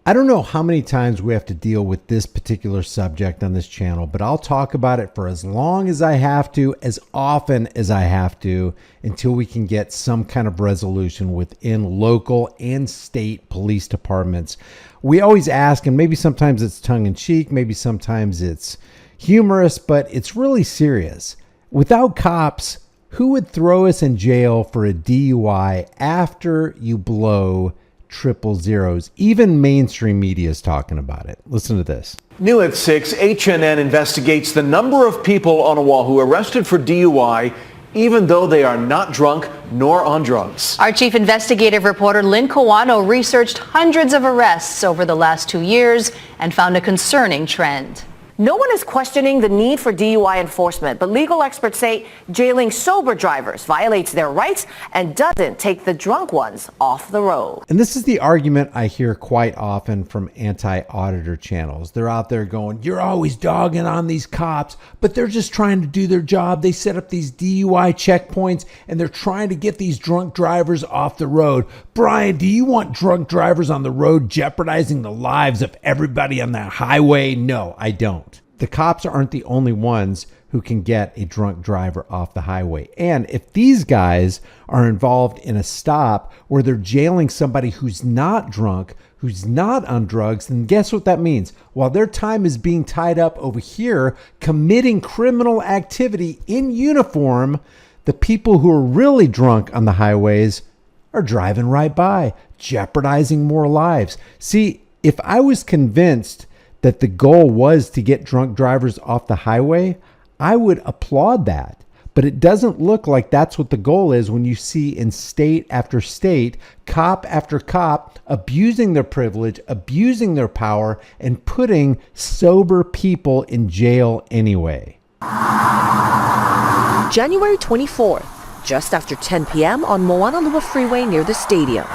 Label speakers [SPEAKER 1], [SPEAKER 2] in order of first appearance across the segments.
[SPEAKER 1] I don't know how many times we have to deal with this particular subject on this channel, but I'll talk about it for as long as I have to, as often as I have to, until we can get some kind of resolution within local and state police departments. We always ask, and maybe sometimes it's tongue in cheek, maybe sometimes it's humorous, but it's really serious. Without cops, who would throw us in jail for a DUI after you blow triple zeros? Even mainstream media is talking about it. Listen to this.
[SPEAKER 2] New at 6, HNN investigates the number of people on Oahu arrested for DUI, even though they are not drunk nor on drugs.
[SPEAKER 3] Our chief investigative reporter Lynn Kawano researched hundreds of arrests over the last 2 years and found a concerning trend.
[SPEAKER 4] No one is questioning the need for DUI enforcement, but legal experts say jailing sober drivers violates their rights and doesn't take the drunk ones off the road.
[SPEAKER 1] And this is the argument I hear quite often from anti-auditor channels. They're out there going, you're always dogging on these cops, but they're just trying to do their job. They set up these DUI checkpoints and they're trying to get these drunk drivers off the road. Brian, do you want drunk drivers on the road jeopardizing the lives of everybody on that highway? No, I don't. The cops aren't the only ones who can get a drunk driver off the highway. And if these guys are involved in a stop where they're jailing somebody who's not drunk, who's not on drugs, then guess what that means? While their time is being tied up over here committing criminal activity in uniform, the people who are really drunk on the highways are driving right by, jeopardizing more lives. See, if I was convinced that the goal was to get drunk drivers off the highway, I would applaud that. But it doesn't look like that's what the goal is when you see in state after state, cop after cop abusing their privilege, abusing their power, and putting sober people in jail anyway.
[SPEAKER 4] January 24th, just after 10 p.m. on Moanalua Freeway near the stadium.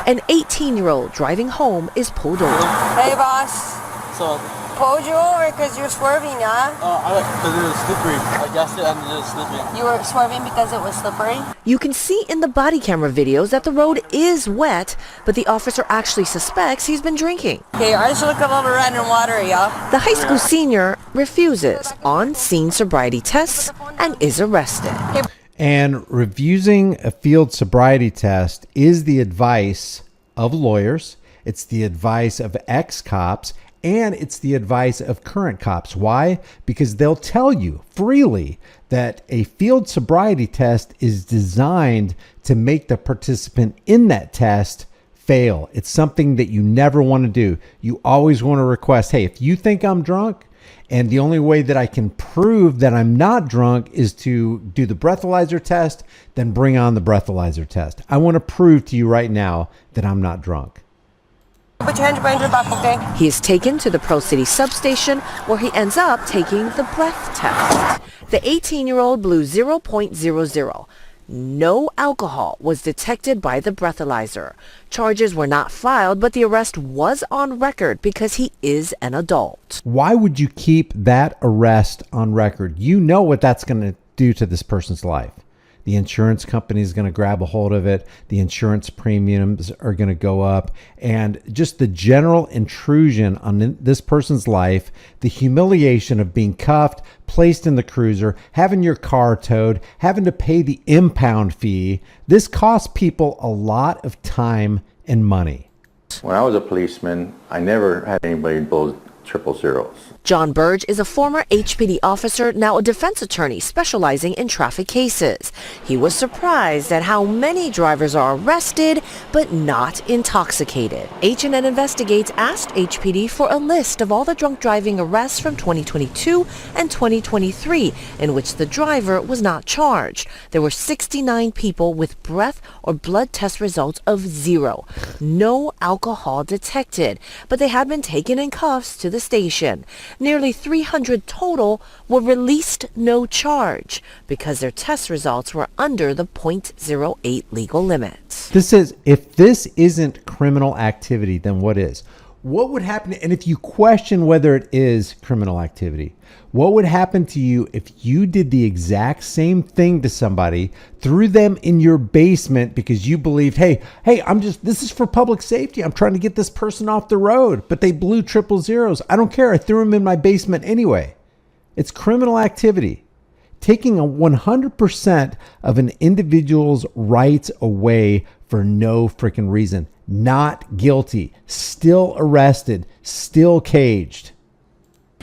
[SPEAKER 4] An 18-year-old driving home is pulled over.
[SPEAKER 5] Hey, boss. So, pulled you over because you're swerving, huh?
[SPEAKER 6] Because it was slippery. I guessed it and it was slippery.
[SPEAKER 5] You were swerving because it was slippery?
[SPEAKER 4] You can see in the body camera videos that the road is wet, but the officer actually suspects he's been drinking.
[SPEAKER 5] Okay, I just look a little red and watery, y'all.
[SPEAKER 4] The high school senior refuses on-scene sobriety tests and is arrested.
[SPEAKER 1] And refusing a field sobriety test is the advice of lawyers. It's the advice of ex-cops. And it's the advice of current cops. Why? Because they'll tell you freely that a field sobriety test is designed to make the participant in that test fail. It's something that you never want to do. You always want to request, hey, if you think I'm drunk, and the only way that I can prove that I'm not drunk is to do the breathalyzer test, then bring on the breathalyzer test. I want to prove to you right now that I'm not drunk.
[SPEAKER 5] Put your hands behind your back, okay?
[SPEAKER 4] He is taken to the Pro City substation where he ends up taking the breath test. The 18-year-old blew 0.00. No alcohol was detected by the breathalyzer. Charges were not filed, but the arrest was on record because he is an adult.
[SPEAKER 1] Why would you keep that arrest on record? You know what that's going to do to this person's life. The insurance company is going to grab a hold of it. The insurance premiums are going to go up. And just the general intrusion on this person's life, the humiliation of being cuffed, placed in the cruiser, having your car towed, having to pay the impound fee. This costs people a lot of time and money.
[SPEAKER 7] When I was a policeman, I never had anybody blow triple zeros.
[SPEAKER 4] John Burge is a former HPD officer, now a defense attorney specializing in traffic cases. He was surprised at how many drivers are arrested but not intoxicated. HNN Investigates asked HPD for a list of all the drunk driving arrests from 2022 and 2023 in which the driver was not charged. There were 69 people with breath or blood test results of 0. No alcohol detected, but they had been taken in cuffs to the station. Nearly 300 total were released no charge because their test results were under the .08 legal limit.
[SPEAKER 1] If this isn't criminal activity, then what is? What would happen, and if you question whether it is criminal activity, what would happen to you if you did the exact same thing to somebody, threw them in your basement because you believed, hey, this is for public safety. I'm trying to get this person off the road, but they blew 000. I don't care. I threw them in my basement anyway. It's criminal activity. Taking a 100% of an individual's rights away for no freaking reason. Not guilty, still arrested, still caged.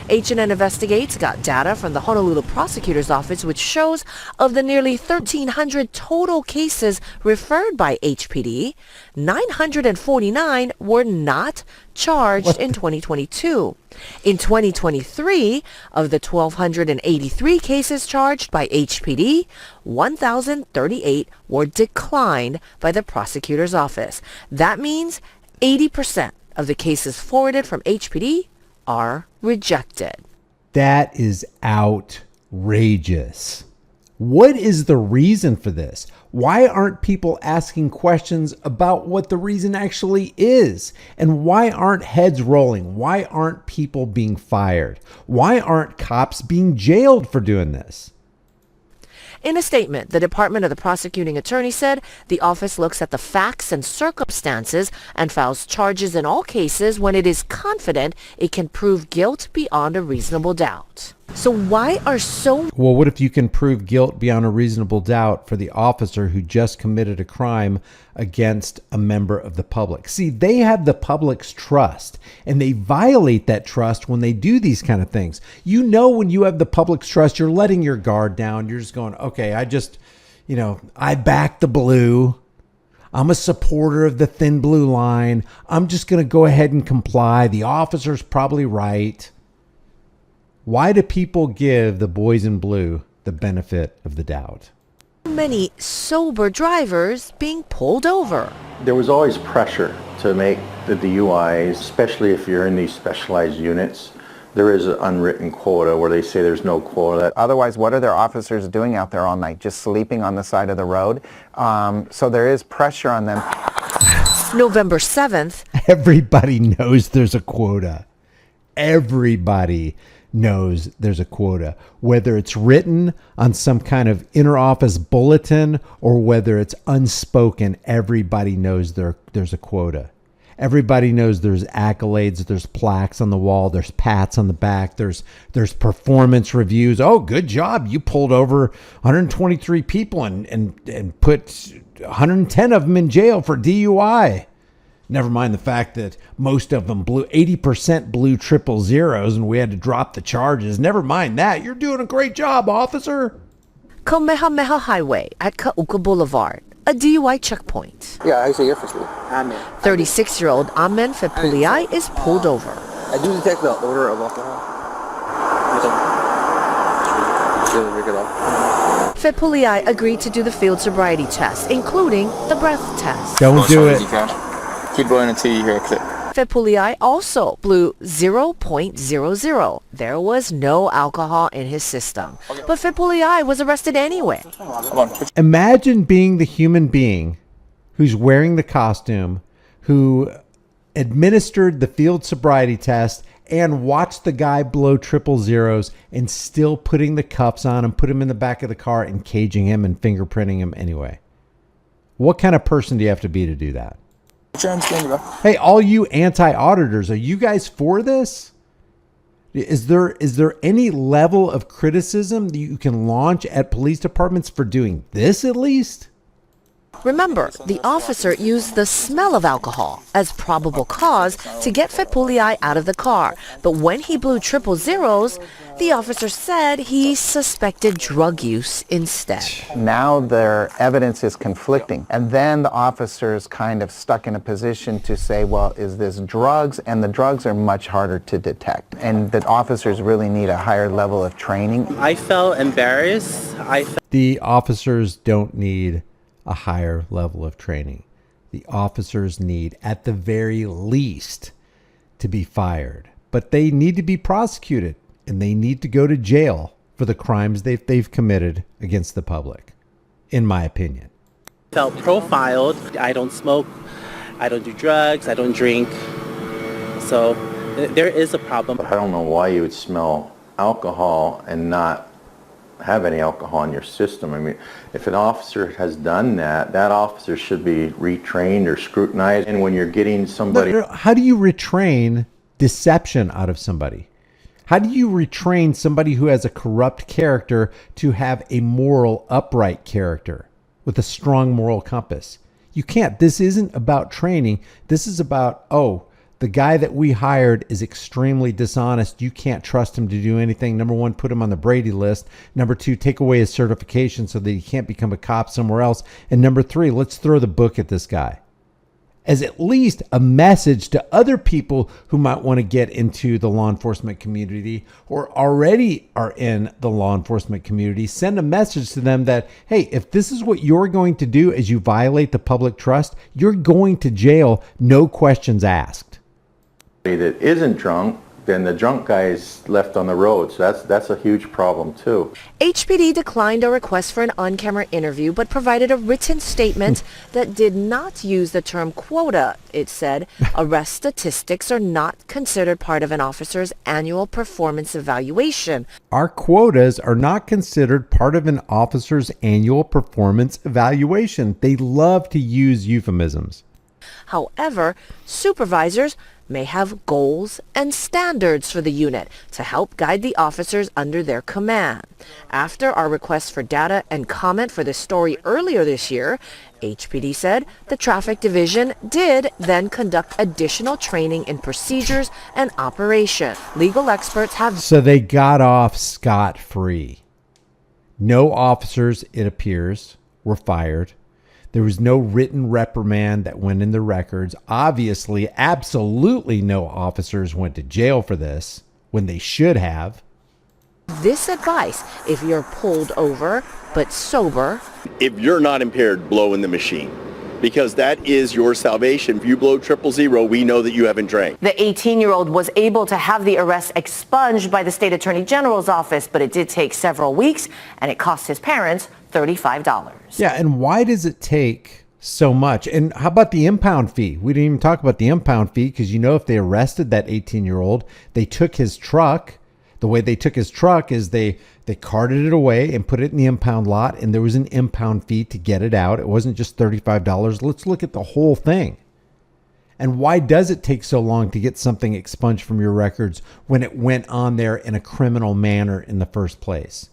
[SPEAKER 4] H&N Investigates got data from the Honolulu Prosecutor's Office which shows of the nearly 1,300 total cases referred by HPD, 949 were not charged in 2022. In 2023, of the 1,283 cases charged by HPD, 1,038 were declined by the Prosecutor's Office. That means 80% of the cases forwarded from HPD are rejected.
[SPEAKER 1] That is outrageous. What is the reason for this? Why aren't people asking questions about what the reason actually is? And why aren't heads rolling? Why aren't people being fired? Why aren't cops being jailed for doing this?
[SPEAKER 4] In a statement, the Department of the Prosecuting Attorney said the office looks at the facts and circumstances and files charges in all cases when it is confident it can prove guilt beyond a reasonable doubt. So why are so...
[SPEAKER 1] Well, what if you can prove guilt beyond a reasonable doubt for the officer who just committed a crime against a member of the public? See, they have the public's trust, and they violate that trust when they do these kind of things. You know, when you have the public's trust, you're letting your guard down. You're just going, okay, I back the blue. I'm a supporter of the thin blue line. I'm just going to go ahead and comply. The officer's probably right. Why do people give the boys in blue the benefit of the doubt?
[SPEAKER 4] Many sober drivers being pulled over.
[SPEAKER 7] There was always pressure to make the DUIs, especially if you're in these specialized units. There is an unwritten quota where they say there's no quota.
[SPEAKER 8] Otherwise, what are their officers doing out there all night? Just sleeping on the side of the road? So there is pressure on them.
[SPEAKER 4] November 7th.
[SPEAKER 1] Everybody knows there's a quota. Everybody knows there's a quota, whether it's written on some kind of inter-office bulletin or whether it's unspoken. Everybody knows there's a quota. Everybody knows there's accolades, there's plaques on the wall, there's pats on the back, there's performance reviews. Oh, good job. You pulled over 123 people and put 110 of them in jail for DUI. Never mind the fact that most of them 80% blew 000 and we had to drop the charges. Never mind that. You're doing a great job, officer.
[SPEAKER 4] Kamehameha Highway at Ka'uka Boulevard, a DUI checkpoint.
[SPEAKER 6] Yeah, I say your first name. Ammon.
[SPEAKER 4] 36-year-old Ammon Fuli is pulled over.
[SPEAKER 6] I do detect the odor of alcohol.
[SPEAKER 4] Fuli agreed to do the field sobriety test, including the breath test.
[SPEAKER 1] Don't do it.
[SPEAKER 6] Keep blowing until you hear a click.
[SPEAKER 4] Fuli also blew 0.00. There was no alcohol in his system. But Fuli was arrested anyway.
[SPEAKER 1] Imagine being the human being who's wearing the costume, who administered the field sobriety test and watched the guy blow 000 and still putting the cuffs on him, put him in the back of the car and caging him and fingerprinting him anyway. What kind of person do you have to be to do that? Hey, all you anti-auditors, are you guys for this? Is there any level of criticism that you can launch at police departments for doing this at least?
[SPEAKER 4] Remember, the officer used the smell of alcohol as probable cause to get Fuli out of the car. But when he blew 000, the officer said he suspected drug use instead.
[SPEAKER 8] Now their evidence is conflicting. And then the officer's kind of stuck in a position to say, well, is this drugs? And the drugs are much harder to detect. And the officers really need a higher level of training.
[SPEAKER 9] I felt embarrassed.
[SPEAKER 1] The officers don't need a higher level of training. The officers need, at the very least, to be fired. But they need to be prosecuted, and they need to go to jail for the crimes they've committed against the public, in my opinion.
[SPEAKER 9] Felt profiled. I don't smoke. I don't do drugs. I don't drink. So there is a problem.
[SPEAKER 7] But I don't know why you would smell alcohol and not have any alcohol in your system. I mean, if an officer has done that, that officer should be retrained or scrutinized. And when you're getting somebody...
[SPEAKER 1] How do you retrain deception out of somebody? How do you retrain somebody who has a corrupt character to have a moral, upright character with a strong moral compass? You can't. This isn't about training. This is about, oh, the guy that we hired is extremely dishonest. You can't trust him to do anything. Number one, put him on the Brady list. Number two, take away his certification so that he can't become a cop somewhere else. And number three, let's throw the book at this guy as at least a message to other people who might want to get into the law enforcement community or already are in the law enforcement community. Send a message to them that, hey, if this is what you're going to do as you violate the public trust, you're going to jail, no questions asked.
[SPEAKER 7] That isn't drunk, then the drunk guy is left on the road. So that's a huge problem too.
[SPEAKER 4] HPD declined a request for an on-camera interview, but provided a written statement that did not use the term quota. It said, arrest statistics are not considered part of an officer's annual performance evaluation.
[SPEAKER 1] Our quotas are not considered part of an officer's annual performance evaluation. They love to use euphemisms.
[SPEAKER 4] However, supervisors may have goals and standards for the unit to help guide the officers under their command. After our request for data and comment for this story earlier this year, HPD said the traffic division did then conduct additional training in procedures and operation. Legal experts have...
[SPEAKER 1] So they got off scot-free. No officers, it appears, were fired. There was no written reprimand that went in the records. Obviously, absolutely no officers went to jail for this when they should have.
[SPEAKER 4] This advice, if you're pulled over but sober.
[SPEAKER 10] If you're not impaired, blow in the machine, because that is your salvation. If you blow 000, we know that you haven't drank.
[SPEAKER 11] The 18-year-old was able to have the arrest expunged by the state attorney general's office, but it did take several weeks, and it cost his parents $35.
[SPEAKER 1] Yeah, and why does it take so much? And how about the impound fee? We didn't even talk about the impound fee because, you know, if they arrested that 18-year-old, they took his truck. The way they took his truck is they carted it away and put it in the impound lot, and there was an impound fee to get it out. It wasn't just $35. Let's look at the whole thing. And why does it take so long to get something expunged from your records when it went on there in a criminal manner in the first place?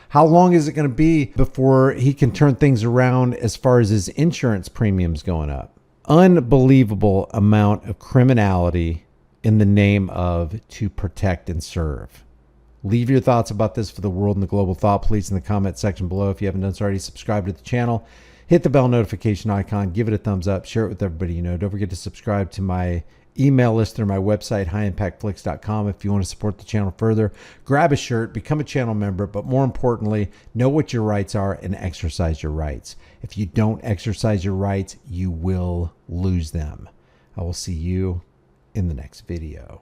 [SPEAKER 1] How long is it going to be before he can turn things around as far as his insurance premiums going up? Unbelievable amount of criminality in the name of to protect and serve. Leave your thoughts about this for the world and the global thought police in the comment section below. If you haven't done so already, subscribe to the channel. Hit the bell notification icon. Give it a thumbs up. Share it with everybody you know. Don't forget to subscribe to my email list or my website, highimpactflix.com. If you want to support the channel further, grab a shirt, become a channel member, but more importantly, know what your rights are and exercise your rights. If you don't exercise your rights, you will lose them. I will see you in the next video.